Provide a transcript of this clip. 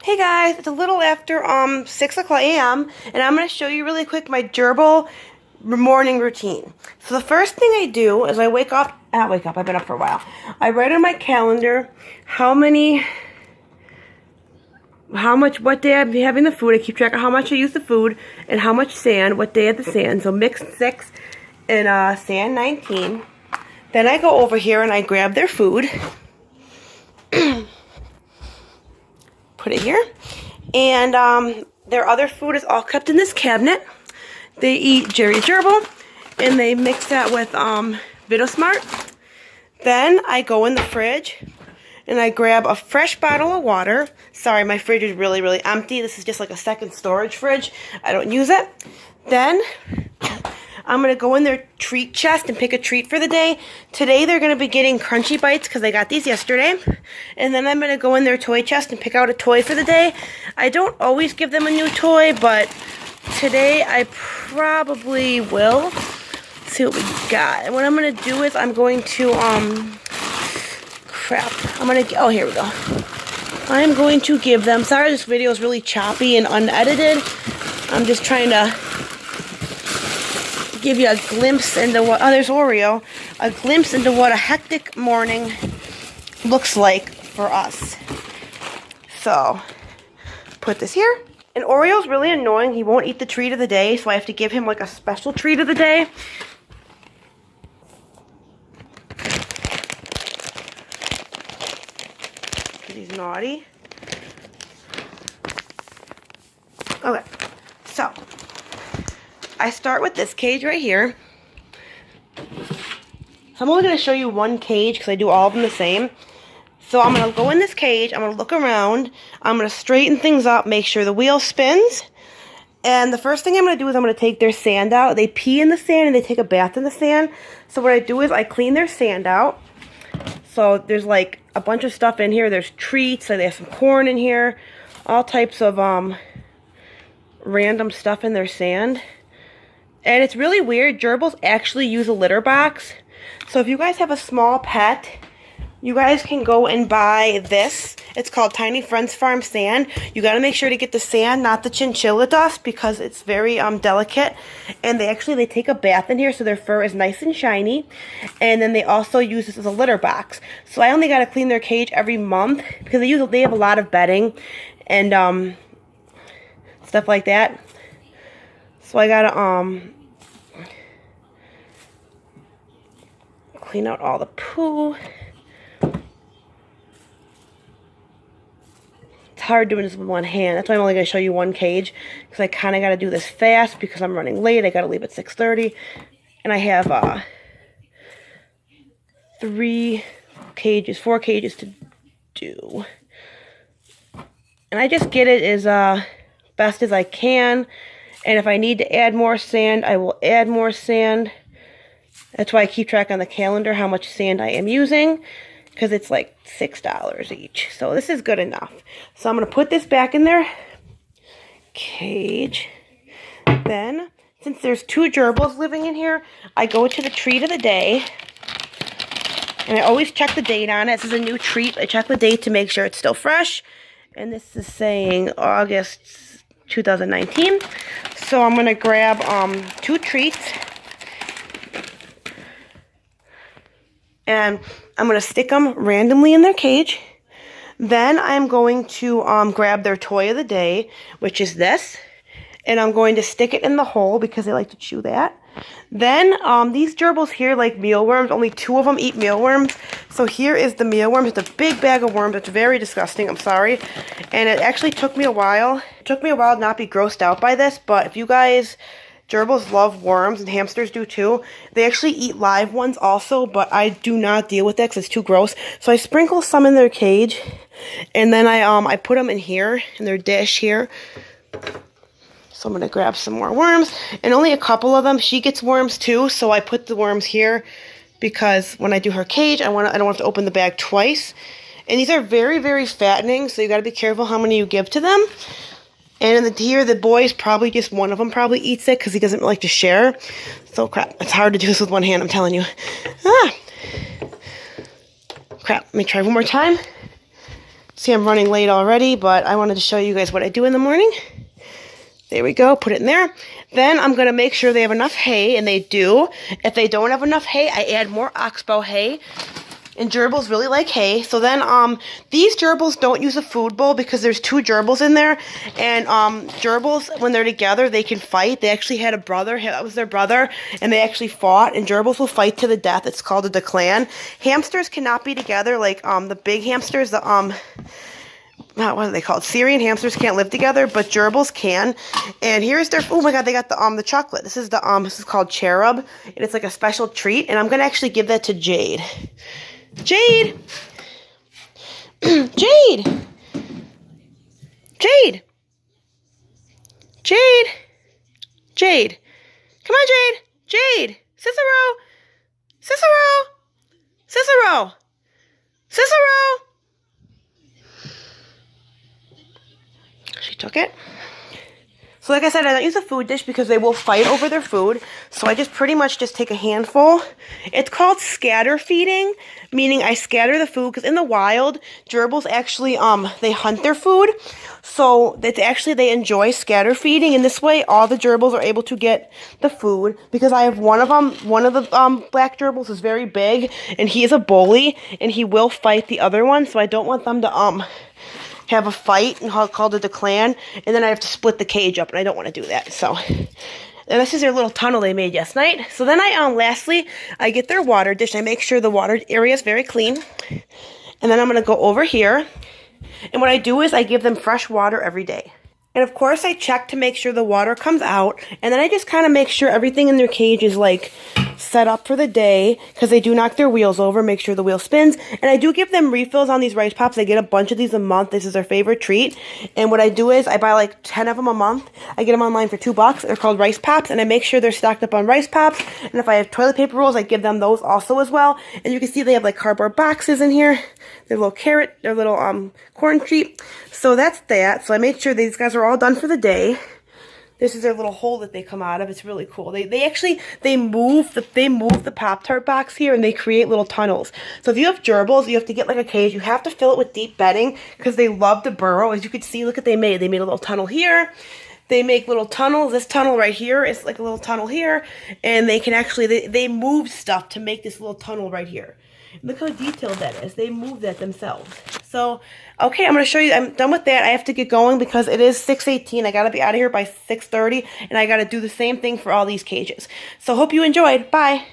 Hey guys, it's a little after 6 o'clock a.m. and I'm going to show you really quick my gerbil morning routine. So the first thing I do is I've been up for a while. I write on my calendar what day I'm having the food. I keep track of how much I use the food and how much sand, what day of the sand. So mixed 6 and sand 19. Then I go over here and I grab their food. Put it here, and their other food is all kept in this cabinet. They eat Gerbil, and they mix that with Smart. Then I go in the fridge, and I grab a fresh bottle of water. Sorry, my fridge is really, really empty. This is just like a second storage fridge. I don't use it. Then I'm going to go in their treat chest and pick a treat for the day. Today they're going to be getting Crunchy Bites because I got these yesterday. And then I'm going to go in their toy chest and pick out a toy for the day. I don't always give them a new toy, but today I probably will. Let's see what we got. And what I'm going to do is I'm going to, oh, here we go. I'm going to give them, sorry this video is really choppy and unedited. I'm just trying to give you a glimpse into what, there's Oreo, a glimpse into what a hectic morning looks like for us. So, put this here. And Oreo's really annoying. He won't eat the treat of the day, so I have to give him like a special treat of the day. He's naughty. Okay, so I start with this cage right here. I'm only going to show you one cage because I do all of them the same. So I'm going to go in this cage, I'm going to look around, I'm going to straighten things up, make sure the wheel spins. And the first thing I'm going to do is I'm going to take their sand out. They pee in the sand and they take a bath in the sand. So what I do is I clean their sand out. So there's like a bunch of stuff in here. There's treats, so they have some corn in here. All types of random stuff in their sand. And it's really weird. Gerbils actually use a litter box. So if you guys have a small pet, you guys can go and buy this. It's called Tiny Friends Farm Sand. You got to make sure to get the sand, not the chinchilla dust, because it's very delicate. And they take a bath in here, so their fur is nice and shiny. And then they also use this as a litter box. So I only got to clean their cage every month because they have a lot of bedding and stuff like that. So I gotta clean out all the poo. It's hard doing this with one hand. That's why I'm only gonna show you one cage, because I kind of gotta do this fast because I'm running late. I gotta leave at 6:30, and I have 4 cages to do, and I just get it as best as I can. And if I need to add more sand, I will add more sand. That's why I keep track on the calendar how much sand I am using, because it's like $6 each. So this is good enough. So I'm going to put this back in their cage. Then, since there's 2 gerbils living in here, I go to the treat of the day. And I always check the date on it. This is a new treat. I check the date to make sure it's still fresh. And this is saying August 2019. So I'm going to grab 2 treats. And I'm going to stick them randomly in their cage. Then I'm going to grab their toy of the day, which is this. And I'm going to stick it in the hole because they like to chew that. Then these gerbils here like mealworms. Only 2 of them eat mealworms. So here is the mealworms. It's a big bag of worms. It's very disgusting. I'm sorry. And it actually took me a while. It took me a while to not be grossed out by this. But if you guys... Gerbils love worms, and hamsters do too. They actually eat live ones also, but I do not deal with that because it's too gross. So I sprinkle some in their cage, and then I put them in here, in their dish here. So I'm going to grab some more worms, and only a couple of them. She gets worms too, so I put the worms here because when I do her cage, I don't have to open the bag twice. And these are very, very fattening, so you got to be careful how many you give to them. And in here, the boys, probably just one of them probably eats it because he doesn't like to share. So, crap. It's hard to do this with one hand, I'm telling you. Crap. Let me try one more time. See, I'm running late already, but I wanted to show you guys what I do in the morning. There we go, put it in there. Then I'm going to make sure they have enough hay, and they do. If they don't have enough hay, I add more oxbow hay. And gerbils really like hay. So then these gerbils don't use a food bowl because there's 2 gerbils in there. And gerbils, when they're together, they can fight. They actually had a brother. That was their brother. And they actually fought. And gerbils will fight to the death. It's called a declan. Hamsters cannot be together like the big hamsters, the what are they called? Syrian hamsters can't live together, but gerbils can. And here's their, oh my god, they got the chocolate. This is this is called cherub, and it's like a special treat. And I'm gonna actually give that to Jade. Jade! Jade! Jade! Jade! Jade! Come on, Jade! Jade! Cicero! Cicero! Cicero! Cicero! She took it. So like I said, I don't use a food dish because they will fight over their food. So I just pretty much just take a handful. It's called scatter feeding, meaning I scatter the food because in the wild, gerbils actually, they hunt their food. So it's actually, they enjoy scatter feeding. And this way, all the gerbils are able to get the food because I have one of them, one of the black gerbils is very big and he is a bully and he will fight the other one. So I don't want them to, have a fight called a declan, and then I have to split the cage up, and I don't want to do that. So, and this is their little tunnel they made last night. So then lastly, I get their water dish. I make sure the water area is very clean, and then I'm going to go over here, and what I do is I give them fresh water every day. And of course, I check to make sure the water comes out, and then I just kind of make sure everything in their cage is like set up for the day because they do knock their wheels over, make sure the wheel spins. And I do give them refills on these rice pops. I get a bunch of these a month. This is their favorite treat. And what I do is I buy like 10 of them a month. I get them online for $2. They're called rice pops, and I make sure they're stocked up on rice pops. And if I have toilet paper rolls, I give them those also as well. And you can see they have like cardboard boxes in here. Their little carrot, their little corn treat. So that's that. So I made sure these guys are all done for the day. This is their little hole that they come out of. It's really cool. They actually move the Pop-Tart box here, and they create little tunnels. So if you have gerbils, you have to get like a cage. You have to fill it with deep bedding because they love to burrow. As you can see, look what they made. They made a little tunnel here. They make little tunnels. This tunnel right here is like a little tunnel here, and they can actually they move stuff to make this little tunnel right here. Look how detailed that is. They move that themselves. So, okay, I'm going to show you. I'm done with that. I have to get going because it is 6:18. I got to be out of here by 6:30, and I got to do the same thing for all these cages. So, hope you enjoyed. Bye.